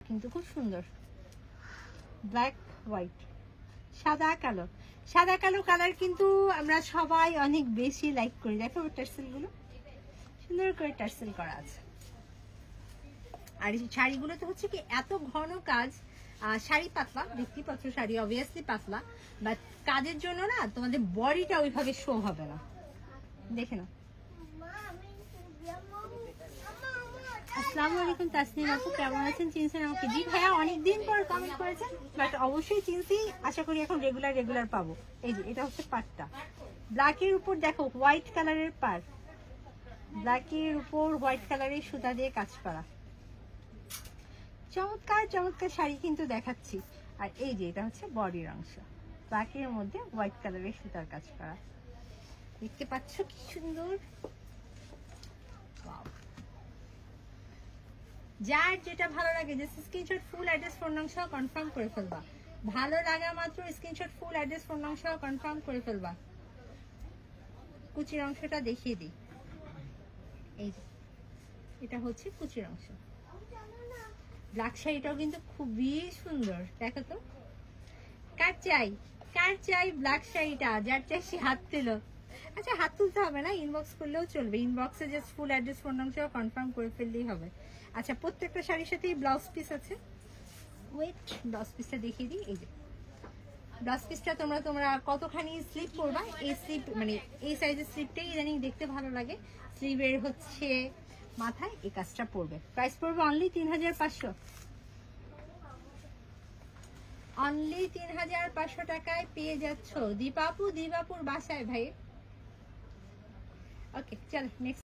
কিন্তু খুব সুন্দর, ব্ল্যাক হোয়াইট, সাদা কালো। সাদা কালো কালার কিন্তু আমরা সবাই অনেক বেশি লাইক করি। দেখো টার্সেল গুলো সুন্দর করে টার্সেল করা আছে। আর এই শাড়িগুলোতে হচ্ছে কি এত ঘন কাজ, শাড়ি পাতলা, দেখতেই পাচ্ছ শাড়ি অবভিয়াসলি পাতলা, বাট কাজের জন্য না তোমাদের বডিটা ওইভাবে শো হবে না। দেখে না। আসসালামু আলাইকুম তাসনিম আপু, কেমন আছেন? চিনছেন আমাকে? জি ভাইয়া, অনেকদিন পর কমেন্ট করেছেন, বাট অবশ্যই চিনছি। আশা করি এখন রেগুলার পাবো। এই যে এটা হচ্ছে পাটটা, ব্ল্যাকের উপর দেখো হোয়াইট কালারের পার, ব্ল্যাকের উপর হোয়াইট কালারের সুতা দিয়ে কাজ করা, চমৎকার চমৎকার শাড়ি কিন্তু দেখাচ্ছি। আর এই যে এটা হচ্ছে বডির অংশ, ব্ল্যাকের মধ্যে হোয়াইট কালারের সুতার কাজ করা, দেখতে পাচ্ছ কি সুন্দর। যার যেটা ভালো লাগে যে স্ক্রিনশট ফুল অ্যাড্রেস ফোন নাম সহ কনফার্ম করে ফেলবা। ভালো লাগা মাত্র স্ক্রিনশট ফুল অ্যাড্রেস ফোন নাম সহ কনফার্ম করে ফেলবা। কুচির অংশটা দেখিয়ে দিই, এই যে এটা হচ্ছে কুচির অংশ। ব্ল্যাক শাড়িটাও কিন্তু খুবই সুন্দর, দেখো তো। কার চাই ব্ল্যাক শাড়িটা? যার চাই সে হাত তুলো। আচ্ছা হাত তুলতে হবে না, ইনবক্স করলেও চলবে। ইনবক্সে জাস্ট ফুল অ্যাড্রেস ফোন নাম সহ কনফার্ম করে ফেললেই হবে। আচ্ছা প্রত্যেকটা শাড়ির সাথেই ব্লাউজ পিস আছে। ওয়েট, ব্লাউজ পিসটা দেখিয়ে দিই। এই যে ব্লাউজ পিসটা তোমরা কতখানি স্লিপ করবা, এই স্লিপ মানে এই সাইজের স্লিপটাই ইদানিং দেখতে ভালো লাগে। স্লিভের হচ্ছে মাথায় এই কাজটা পড়বে। প্রাইস পড়বে অনলি 3500, অনলি 3500 টাকায় পেয়ে যাচ্ছ দীপাপুর বাসায় ভাই। ওকে চল নেক্সট।